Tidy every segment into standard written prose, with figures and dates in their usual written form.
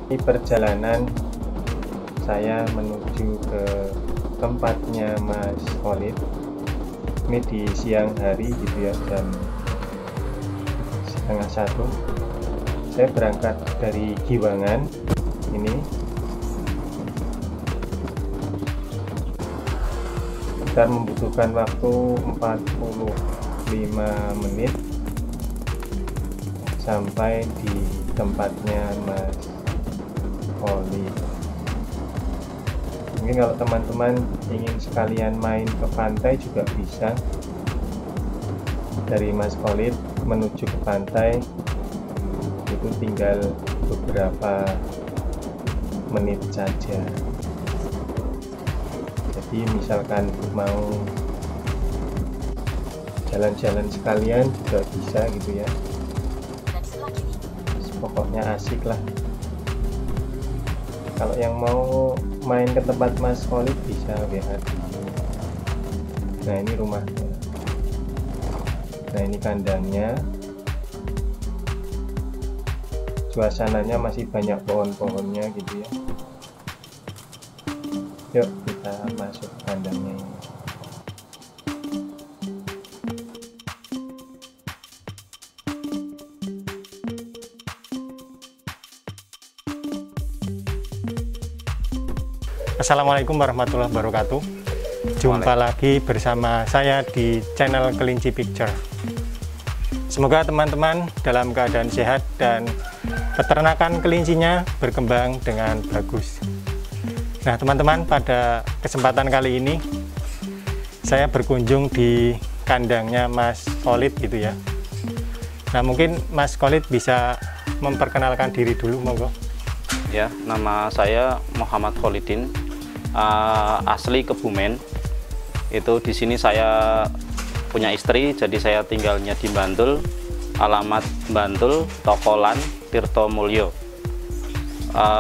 Ini perjalanan saya menuju ke tempatnya Mas Khalid. Ini di siang hari gitu ya, jam 12:30. Saya berangkat dari Giwangan ini. Kita membutuhkan waktu 45 menit sampai di tempatnya Mas Khalid. Mungkin kalau teman-teman ingin sekalian main ke pantai juga bisa. Dari Mas Khalid menuju ke pantai itu tinggal beberapa menit saja. Jadi misalkan mau jalan-jalan sekalian juga bisa gitu ya. Pokoknya asik lah. Kalau yang mau main ke tempat Mas Khalid bisa lihat. Nah, ini rumahnya. Nah, ini kandangnya. Suasananya masih banyak pohon-pohonnya gitu ya. Yuk kita masuk ke kandangnya ini. Assalamualaikum warahmatullahi wabarakatuh. Jumpa lagi bersama saya di channel Kelinci Picture. Semoga teman-teman dalam keadaan sehat dan peternakan kelincinya berkembang dengan bagus. Nah teman-teman, pada kesempatan kali ini saya berkunjung di kandangnya Mas Khalid gitu ya. Nah mungkin Mas Khalid bisa memperkenalkan diri dulu, monggo. Ya, nama saya Muhammad Khalidin. Asli Kebumen. Itu di sini saya punya istri, jadi saya tinggalnya di Bantul. Alamat Bantul, Tokolan, Tirto Mulyo.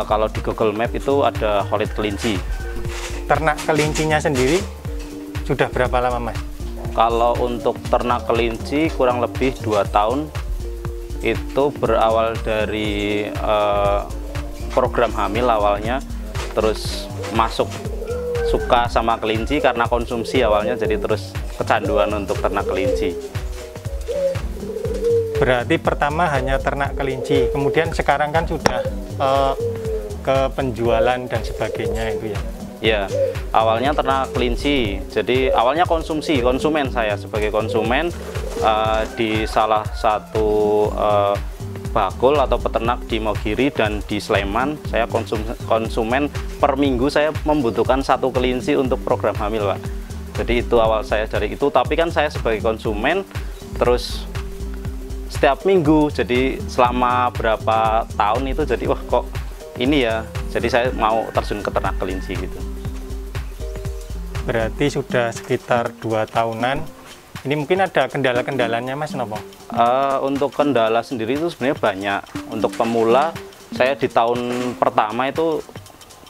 Kalau di Google Map itu ada Khalid Kelinci. Ternak kelincinya sendiri sudah berapa lama, Mas? Kalau untuk ternak kelinci kurang lebih 2 tahun. Itu berawal dari program hamil awalnya, terus masuk suka sama kelinci karena konsumsi awalnya, jadi terus kecanduan untuk ternak kelinci. Berarti pertama hanya ternak kelinci, kemudian sekarang kan sudah ke penjualan dan sebagainya itu ya? Ya, awalnya ternak kelinci, jadi awalnya konsumen saya sebagai konsumen di salah satu bakul atau peternak di Mogiri dan di Sleman. Saya konsumen per minggu saya membutuhkan 1 kelinci untuk program hamil, Pak. Jadi itu awal saya dari itu, tapi kan saya sebagai konsumen terus setiap minggu, jadi selama berapa tahun itu jadi wah kok ini ya, jadi saya mau terjun ke ternak kelinci gitu. Berarti sudah sekitar 2 tahunan. Ini mungkin ada kendala-kendalanya, Mas, nopo? Untuk kendala sendiri itu sebenarnya banyak. Untuk pemula, saya di tahun pertama itu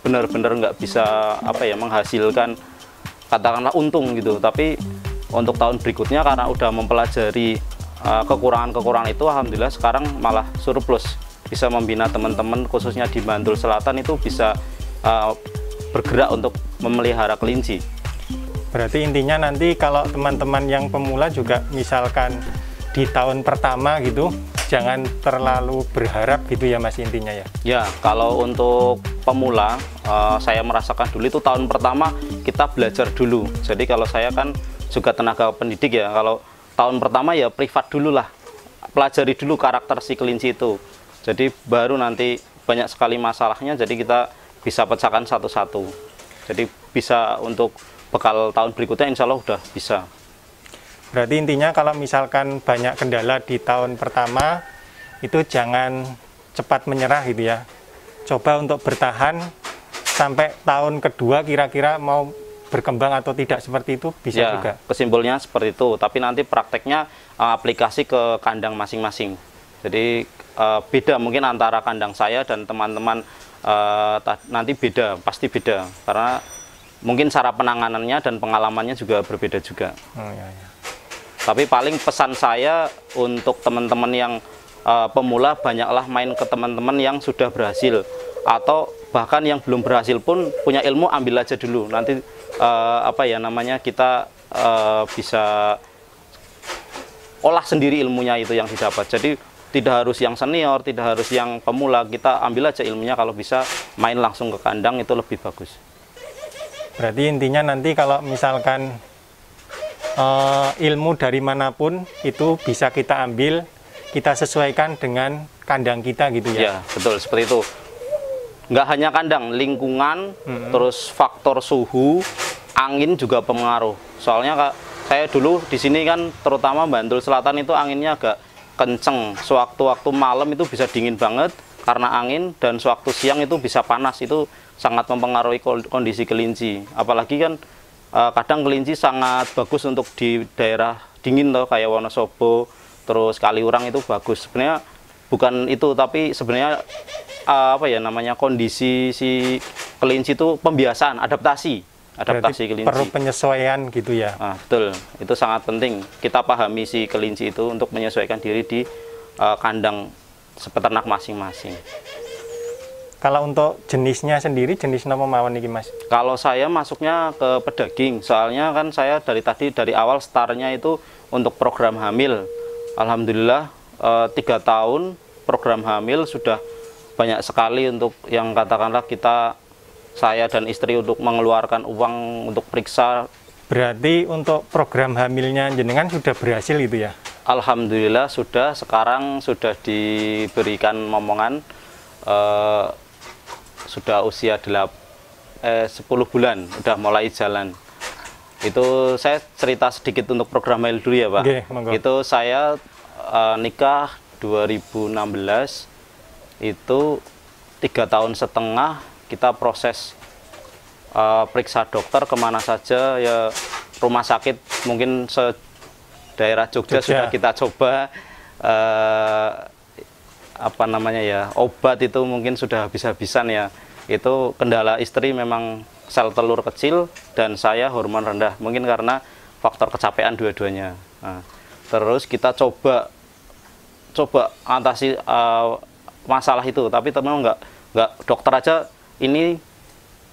benar-benar nggak bisa menghasilkan katakanlah untung gitu. Tapi untuk tahun berikutnya karena udah mempelajari kekurangan-kekurangan itu, alhamdulillah sekarang malah surplus. Bisa membina teman-teman khususnya di Bantul Selatan itu bisa bergerak untuk memelihara kelinci. Berarti intinya nanti kalau teman-teman yang pemula juga misalkan di tahun pertama gitu, jangan terlalu berharap gitu ya, Mas, intinya ya? Ya, kalau untuk pemula, saya merasakan dulu itu tahun pertama kita belajar dulu. Jadi kalau saya kan juga tenaga pendidik ya, kalau tahun pertama ya privat dulu lah, pelajari dulu karakter si kelinci itu. Jadi baru nanti banyak sekali masalahnya, jadi kita bisa pecahkan satu-satu. Jadi bisa untuk bekal tahun berikutnya insya Allah udah bisa. Berarti intinya kalau misalkan banyak kendala di tahun pertama, itu jangan cepat menyerah gitu ya. Coba untuk bertahan sampai tahun kedua kira-kira mau berkembang atau tidak seperti itu bisa ya, juga. Kesimpulannya seperti itu, tapi nanti prakteknya aplikasi ke kandang masing-masing. Jadi beda mungkin antara kandang saya dan teman-teman nanti beda, pasti beda. Karena mungkin cara penanganannya dan pengalamannya juga berbeda juga. Oh, ya, ya. Tapi paling pesan saya untuk teman-teman yang pemula, banyaklah main ke teman-teman yang sudah berhasil. atau bahkan yang belum berhasil pun punya ilmu, ambil aja dulu, nanti apa ya namanya, kita bisa olah sendiri ilmunya itu yang didapat. Jadi tidak harus yang senior, tidak harus yang pemula, kita ambil aja ilmunya, kalau bisa main langsung ke kandang itu lebih bagus. Berarti intinya nanti kalau misalkan ilmu dari manapun itu bisa kita ambil, kita sesuaikan dengan kandang kita gitu ya? Ya, betul, seperti itu. Nggak hanya kandang, lingkungan, terus faktor suhu, angin juga pengaruh. Soalnya saya dulu di sini kan, terutama Bantul Selatan itu anginnya agak kenceng. Sewaktu-waktu malam itu bisa dingin banget karena angin, dan sewaktu siang itu bisa panas. Itu sangat mempengaruhi kondisi kelinci. Apalagi kan kadang kelinci sangat bagus untuk di daerah dingin loh, kayak Wonosobo, terus Kaliurang itu bagus. Sebenarnya bukan itu, tapi sebenarnya apa ya namanya, kondisi si kelinci itu pembiasaan, adaptasi kelinci. Perlu penyesuaian gitu ya? Betul, itu sangat penting. Kita pahami si kelinci itu untuk menyesuaikan diri di kandang peternak masing-masing. Kalau untuk jenisnya sendiri, jenis nama mawon ini Mas? Kalau saya masuknya ke pedaging, soalnya kan saya dari awal startnya itu untuk program hamil. Alhamdulillah 3 tahun program hamil sudah banyak sekali untuk yang katakanlah saya dan istri untuk mengeluarkan uang untuk periksa. Berarti untuk program hamilnya jenengan sudah berhasil gitu ya? Alhamdulillah sudah, sekarang sudah diberikan momongan, sudah usia 10 bulan, udah mulai jalan. Itu saya cerita sedikit untuk program hamil dulu ya Pak. Oke, monggo. Itu saya nikah 2016, itu 3 tahun setengah kita proses periksa dokter kemana saja ya, rumah sakit mungkin daerah Jogja sudah kita coba, apa namanya ya, obat itu mungkin sudah habis-habisan ya. Itu kendala istri memang sel telur kecil dan saya hormon rendah, mungkin karena faktor kecapean dua-duanya. Terus kita coba atasi masalah itu, tapi memang nggak, dokter aja ini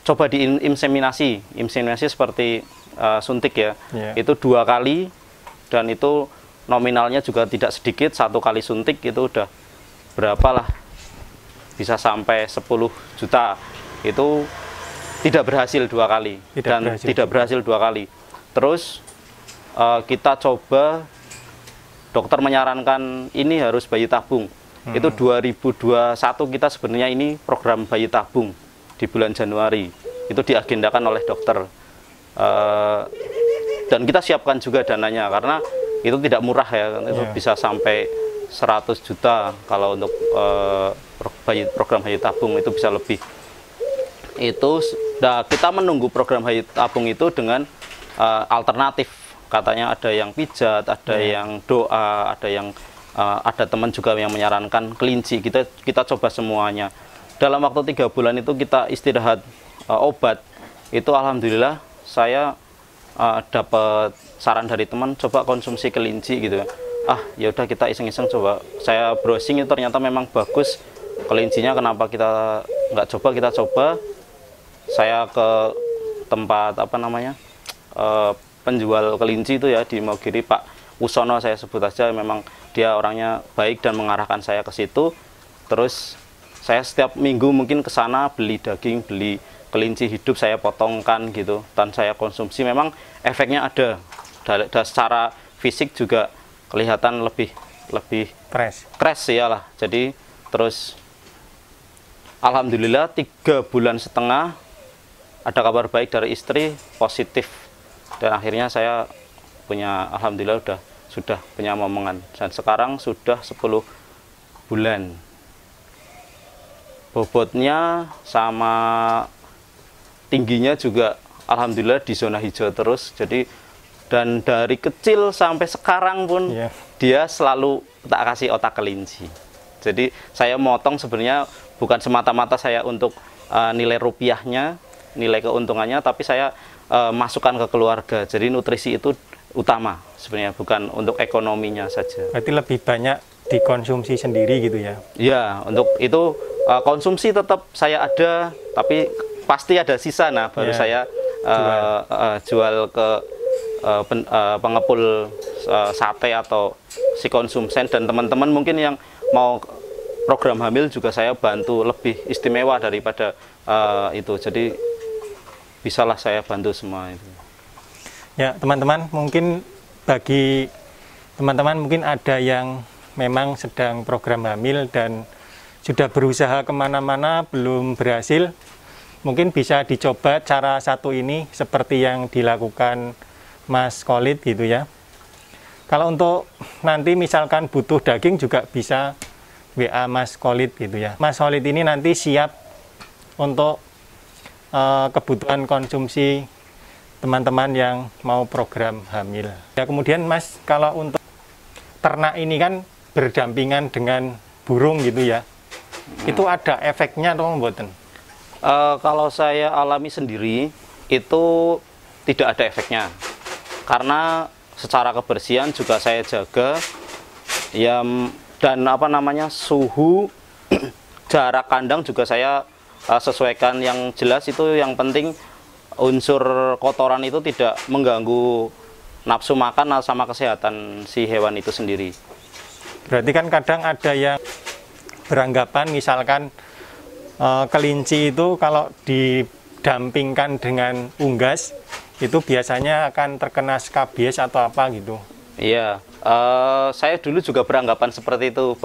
coba diinseminasi seperti suntik ya. Itu 2 kali, dan itu nominalnya juga tidak sedikit. 1 kali suntik itu udah berapalah, bisa sampai 10 juta. Itu tidak berhasil 2 kali, tidak berhasil 2 kali. Terus kita coba, dokter menyarankan ini harus bayi tabung. Itu 2021 kita sebenarnya ini program bayi tabung di bulan Januari. Itu diagendakan oleh dokter. Dan kita siapkan juga dananya, karena itu tidak murah ya. Itu bisa sampai 100 juta kalau untuk program bayi tabung, itu bisa lebih. Itu kita menunggu program bayi tabung itu dengan alternatif. Katanya ada yang pijat, ada yang doa, ada teman juga yang menyarankan kelinci. Kita coba semuanya. Dalam waktu 3 bulan itu kita istirahat obat. Itu alhamdulillah saya dapat saran dari teman, coba konsumsi kelinci gitu. Ya udah, kita iseng-iseng coba. Saya browsing itu ternyata memang bagus kelincinya. Kenapa kita nggak coba? Kita coba. Saya ke tempat apa namanya, penjual kelinci itu ya di Maugiri, Pak Usono saya sebut aja, memang dia orangnya baik dan mengarahkan saya ke situ. Terus saya setiap minggu mungkin ke sana beli daging, beli kelinci hidup, saya potongkan gitu, dan saya konsumsi. Memang efeknya ada. Secara fisik juga kelihatan lebih fresh ya lah. Jadi terus alhamdulillah 3 bulan setengah ada kabar baik dari istri, positif, dan akhirnya saya punya, alhamdulillah sudah punya momongan, dan sekarang sudah 10 bulan. Bobotnya sama tingginya juga alhamdulillah di zona hijau terus. Jadi dan dari kecil sampai sekarang pun dia selalu tak kasih otak kelinci. Jadi saya motong sebenarnya bukan semata-mata saya untuk nilai rupiahnya, nilai keuntungannya, tapi saya masukkan ke keluarga. Jadi nutrisi itu utama sebenarnya, bukan untuk ekonominya saja. Berarti lebih banyak dikonsumsi sendiri gitu ya? Ya, untuk itu konsumsi tetap saya ada, tapi pasti ada sisa. Nah, baru saya jual ke pengepul sate atau si konsumsen, dan teman-teman mungkin yang mau program hamil juga saya bantu lebih istimewa daripada itu. Jadi bisalah saya bantu semua itu. Ya, teman-teman, mungkin bagi teman-teman mungkin ada yang memang sedang program hamil dan sudah berusaha kemana-mana belum berhasil, mungkin bisa dicoba cara satu ini seperti yang dilakukan Mas Khalid gitu ya. Kalau untuk nanti misalkan butuh daging juga bisa WA Mas Khalid gitu ya. Mas Khalid ini nanti siap untuk kebutuhan konsumsi teman-teman yang mau program hamil. Ya, kemudian Mas, kalau untuk ternak ini kan berdampingan dengan burung gitu ya. Itu ada efeknya atau mboten? Kalau saya alami sendiri itu tidak ada efeknya, karena secara kebersihan juga saya jaga ya, dan suhu jarak kandang juga saya sesuaikan. Yang jelas itu yang penting unsur kotoran itu tidak mengganggu nafsu makan sama kesehatan si hewan itu sendiri. Berarti kan kadang ada yang beranggapan misalkan kelinci itu kalau didampingkan dengan unggas itu biasanya akan terkena skabies atau apa gitu. Iya, saya dulu juga beranggapan seperti itu.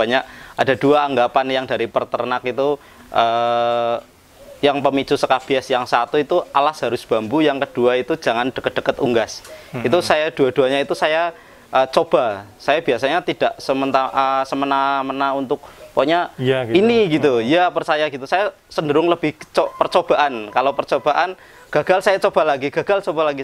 Ada dua anggapan yang dari peternak itu, yang pemicu skabies. Yang satu itu alas harus bambu, yang kedua itu jangan deket-deket unggas. Itu saya dua-duanya itu saya coba. Saya biasanya tidak semena-mena untuk pokoknya ya, gitu. Ini gitu, ya percaya gitu. Saya cenderung lebih percobaan. Kalau percobaan gagal, saya coba lagi, gagal, coba lagi.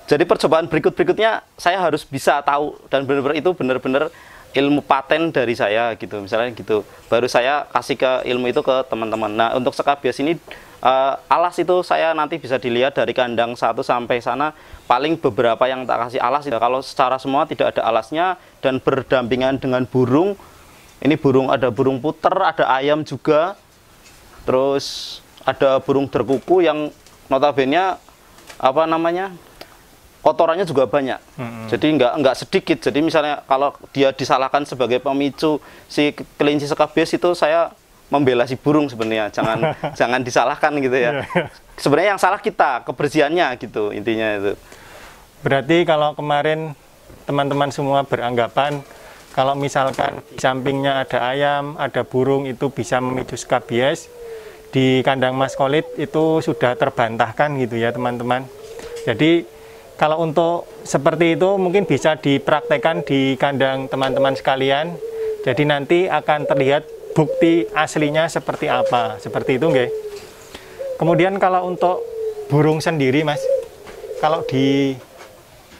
Jadi percobaan berikutnya saya harus bisa tahu, dan benar-benar itu benar-benar ilmu paten dari saya gitu, misalnya gitu. Baru saya kasih ke ilmu itu ke teman-teman. Nah, untuk skabies ini alas itu saya nanti bisa dilihat dari kandang 1 sampai sana, paling beberapa yang tak kasih alas. Kalau secara semua tidak ada alasnya dan berdampingan dengan burung. Ini burung, ada burung puter, ada ayam juga, terus ada burung derkuku yang notabene kotorannya juga banyak. Jadi nggak sedikit. Jadi misalnya kalau dia disalahkan sebagai pemicu si kelinci skabies, itu saya membela si burung sebenarnya. Jangan disalahkan gitu ya. Sebenarnya yang salah kita, kebersihannya gitu intinya itu. Berarti kalau kemarin teman-teman semua beranggapan kalau misalkan di sampingnya ada ayam, ada burung, itu bisa memicu skabies, di kandang Mas Khalid itu sudah terbantahkan gitu ya teman-teman. Jadi kalau untuk seperti itu mungkin bisa dipraktekkan di kandang teman-teman sekalian. Jadi nanti akan terlihat bukti aslinya seperti apa, seperti itu nggih. Kemudian kalau untuk burung sendiri Mas, kalau di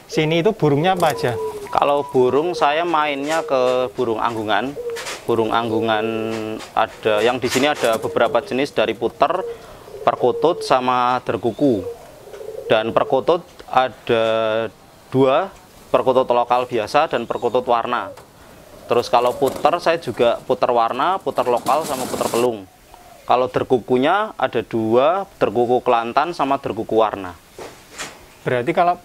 sini itu burungnya apa aja? Kalau burung saya mainnya ke burung anggungan. Burung anggungan ada yang di sini ada beberapa jenis, dari puter, perkutut sama derkuku. Dan perkutut ada 2, perkutut lokal biasa dan perkutut warna. Terus kalau puter saya juga puter warna, puter lokal sama puter pelung. Kalau derkukunya ada 2, derkuku Kelantan sama derkuku warna. Berarti kalau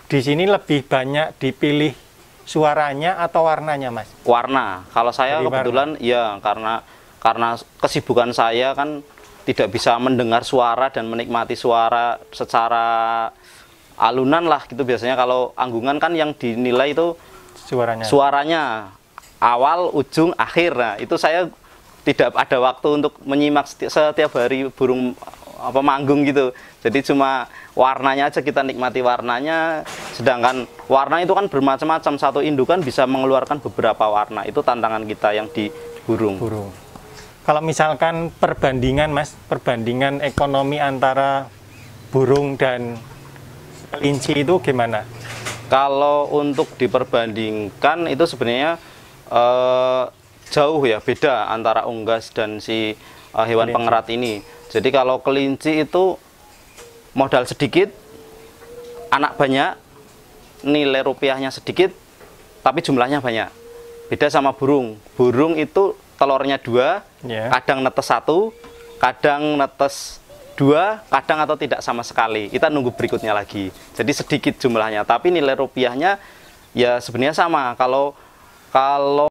di sini lebih banyak dipilih suaranya atau warnanya Mas? Warna. Kalau saya dari kebetulan warna. Ya karena kesibukan saya kan tidak bisa mendengar suara dan menikmati suara secara alunan lah gitu. Biasanya kalau anggungan kan yang dinilai itu suaranya awal, ujung, akhir. Nah, itu saya tidak ada waktu untuk menyimak setiap hari burung manggung gitu. Jadi cuma warnanya aja kita nikmati warnanya. Sedangkan warna itu kan bermacam-macam. Satu indukan bisa mengeluarkan beberapa warna. Itu tantangan kita yang di burung. Kalau misalkan perbandingan Mas, perbandingan ekonomi antara burung dan kelinci itu gimana? Kalau untuk diperbandingkan itu sebenarnya jauh ya, beda antara unggas dan si hewan kelinci pengerat ini. Jadi kalau kelinci itu modal sedikit, anak banyak, nilai rupiahnya sedikit, tapi jumlahnya banyak. Beda sama burung. Burung itu telurnya 2, kadang netes 1, kadang netes 2, kadang atau tidak sama sekali. Kita nunggu berikutnya lagi. Jadi sedikit jumlahnya, tapi nilai rupiahnya ya sebenarnya sama. Kalau